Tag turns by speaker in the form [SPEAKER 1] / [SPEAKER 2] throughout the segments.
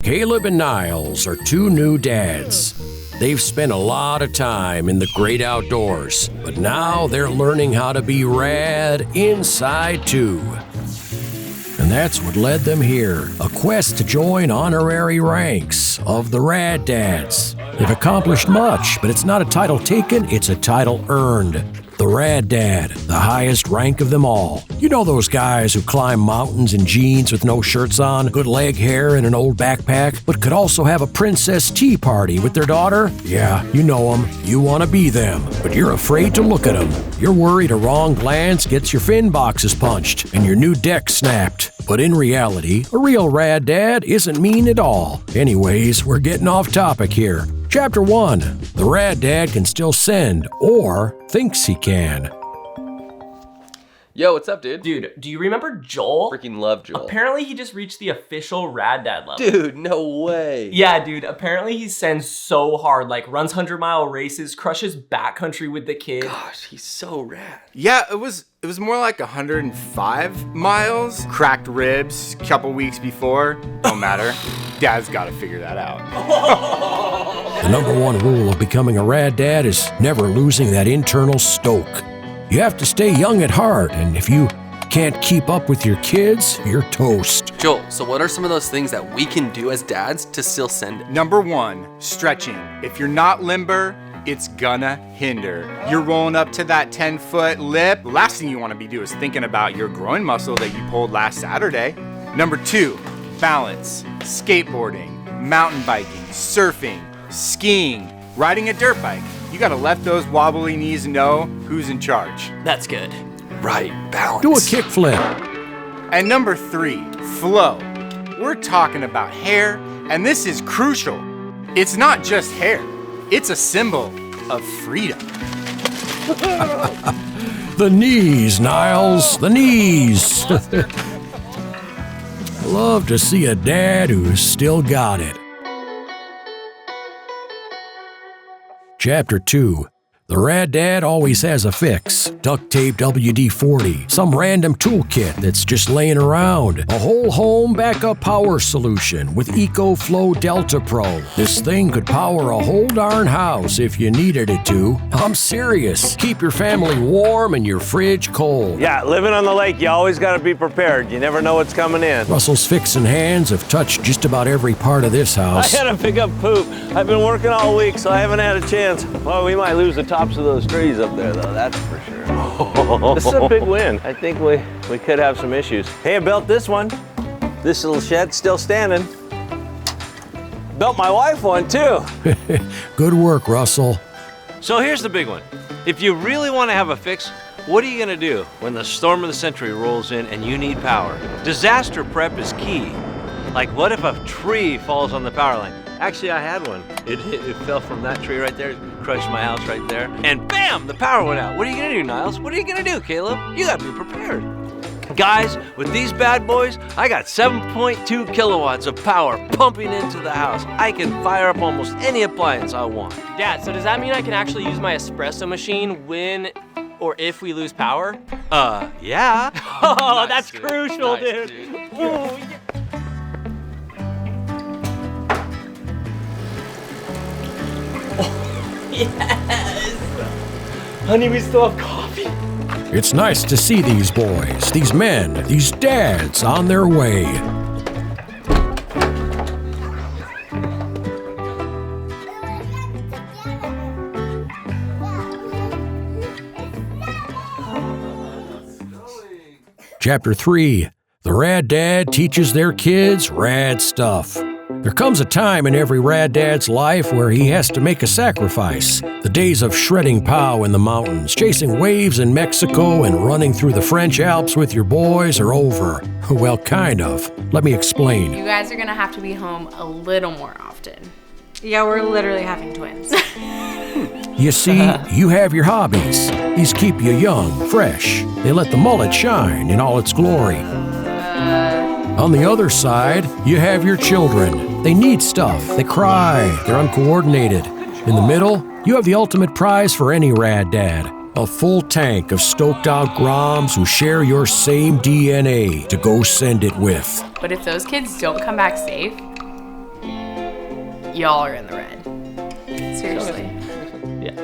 [SPEAKER 1] Caleb and Niles are two new dads. They've spent a lot of time in the great outdoors, but now they're learning how to be rad inside too. And that's what led them here, a quest to join honorary ranks of the Rad Dads. They've accomplished much, but it's not a title taken, it's a title earned. The Rad Dad, the highest rank of them all. You know those guys who climb mountains in jeans with no shirts on, good leg hair and an old backpack, but could also have a princess tea party with their daughter? Yeah, you know them. You want to be them, but you're afraid to look at them. You're worried a wrong glance gets your fin boxes punched and your new deck snapped. But in reality, a real Rad Dad isn't mean at all. Anyways, we're getting off topic here. Chapter 1. The Rad Dad can still send, or thinks he can.
[SPEAKER 2] Yo, what's up, dude?
[SPEAKER 3] Dude, do you remember Joel?
[SPEAKER 2] Freaking love Joel.
[SPEAKER 3] Apparently he just reached the official Rad Dad level.
[SPEAKER 2] Dude, no way.
[SPEAKER 3] Yeah, dude, apparently he sends so hard, like runs 100-mile races, crushes backcountry with the kid.
[SPEAKER 2] Gosh, he's so rad.
[SPEAKER 4] Yeah, it was more like 105 miles. Cracked ribs a couple weeks before. Don't matter. Dad's got to figure that out.
[SPEAKER 1] The number one rule of becoming a Rad Dad is never losing that internal stoke. You have to stay young at heart, and if you can't keep up with your kids, you're toast.
[SPEAKER 2] Joel, so what are some of those things that we can do as dads to still send it?
[SPEAKER 4] Number 1, stretching. If you're not limber, it's gonna hinder. You're rolling up to that 10-foot lip. The last thing you want to be doing is thinking about your groin muscle that you pulled last Saturday. Number 2, balance. Skateboarding, mountain biking, surfing, skiing, riding a dirt bike. You gotta let those wobbly knees know who's in charge.
[SPEAKER 3] That's good.
[SPEAKER 2] Right, balance.
[SPEAKER 1] Do a kickflip.
[SPEAKER 4] And number 3, flow. We're talking about hair, and this is crucial. It's not just hair. It's a symbol of freedom.
[SPEAKER 1] The knees, Niles, the knees. Love to see a dad who's still got it. Chapter 2. The Rad Dad always has a fix. Duct tape WD-40, some random toolkit that's just laying around, a whole home backup power solution with EcoFlow Delta Pro. This thing could power a whole darn house if you needed it to. I'm serious. Keep your family warm and your fridge cold.
[SPEAKER 5] Yeah, living on the lake, you always gotta be prepared. You never know what's coming in.
[SPEAKER 1] Russell's fixing hands have touched just about every part of this house.
[SPEAKER 5] I had to pick up poop. I've been working all week, so I haven't had a chance. Well, we might lose the tops of those trees up there, though, that's for sure. This is a big win. I think we could have some issues. Hey, I built this one. This little shed's still standing. Built my wife one, too.
[SPEAKER 1] Good work, Russell.
[SPEAKER 5] So here's the big one. If you really want to have a fix, what are you gonna do when the storm of the century rolls in and you need power? Disaster prep is key. Like, what if a tree falls on the power line? Actually, I had one. It fell from that tree right there, crushed my house right there, and bam, the power went out. What are you gonna do, Niles? What are you gonna do, Caleb? You gotta be prepared. Guys, with these bad boys, I got 7.2 kilowatts of power pumping into the house. I can fire up almost any appliance I want.
[SPEAKER 6] Dad, so does that mean I can actually use my espresso machine when or if we lose power?
[SPEAKER 5] Yeah.
[SPEAKER 6] Oh,
[SPEAKER 2] Nice,
[SPEAKER 6] that's
[SPEAKER 2] dude.
[SPEAKER 6] crucial,
[SPEAKER 2] Nice,
[SPEAKER 6] dude.
[SPEAKER 2] dude.
[SPEAKER 6] Ooh, yeah. Yes! Honey, we still have coffee.
[SPEAKER 1] It's nice to see these boys, these men, these dads on their way. Chapter 3. The Rad Dad teaches their kids rad stuff. There comes a time in every Rad Dad's life where he has to make a sacrifice. The days of shredding pow in the mountains, chasing waves in Mexico, and running through the French Alps with your boys are over. Well, kind of. Let me explain.
[SPEAKER 7] You guys are gonna have to be home a little more often. Yeah, we're literally having twins.
[SPEAKER 1] You see, you have your hobbies. These keep you young, fresh. They let the mullet shine in all its glory. On the other side, you have your children. They need stuff. They cry. They're uncoordinated. In the middle, you have the ultimate prize for any Rad Dad. A full tank of stoked-out groms who share your same DNA to go send it with.
[SPEAKER 7] But if those kids don't come back safe, y'all are in the red. Seriously.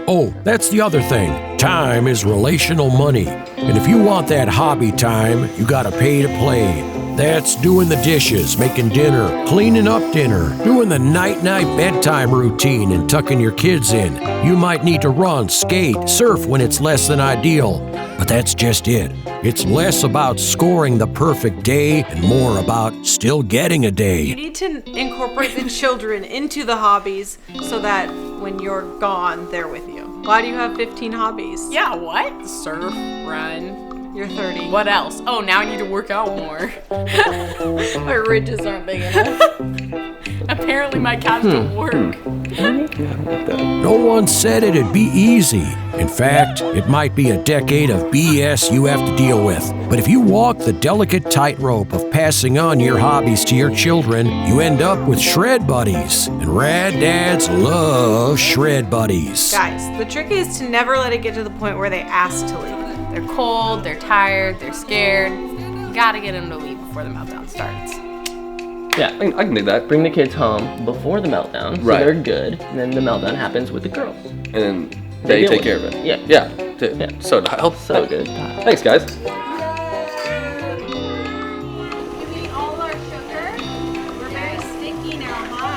[SPEAKER 1] Oh, that's the other thing. Time is relational money. And if you want that hobby time, you gotta pay to play. That's doing the dishes, making dinner, cleaning up dinner, doing the night-night bedtime routine and tucking your kids in. You might need to run, skate, surf when it's less than ideal. But that's just it. It's less about scoring the perfect day and more about still getting a
[SPEAKER 8] You
[SPEAKER 1] day.
[SPEAKER 8] need to incorporate the children into the hobbies so that when you're gone, they're with you. Why do you have 15 hobbies?
[SPEAKER 7] Yeah, what? Surf, run.
[SPEAKER 8] You're 30.
[SPEAKER 7] What else? Oh, now I need to work out more. My ridges aren't big enough. Apparently my calves don't work.
[SPEAKER 1] No one said it'd be easy. In fact, it might be a decade of BS you have to deal with. But if you walk the delicate tightrope of passing on your hobbies to your children, you end up with shred buddies. And Rad Dads love shred buddies.
[SPEAKER 8] Guys, the trick is to never let it get to the point where they ask to leave.
[SPEAKER 7] They're cold, they're tired, they're scared. You gotta get them to leave before the meltdown starts.
[SPEAKER 3] Yeah, I can do that. Bring the kids home before the meltdown, so they're good. And then the meltdown happens with the girls.
[SPEAKER 2] And then they take care of it.
[SPEAKER 3] Yeah.
[SPEAKER 2] Yeah. So dial.
[SPEAKER 3] So good.
[SPEAKER 2] Thanks, guys.
[SPEAKER 8] You eat all our sugar? We're very stinky now, huh?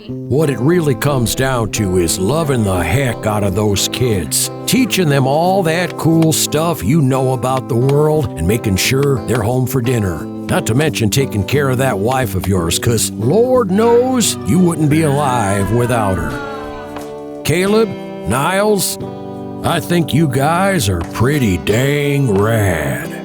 [SPEAKER 1] What it really comes down to is loving the heck out of those kids, teaching them all that cool stuff you know about the world and making sure they're home for dinner. Not to mention taking care of that wife of yours, 'cause Lord knows you wouldn't be alive without her. Caleb, Niles, I think you guys are pretty dang rad.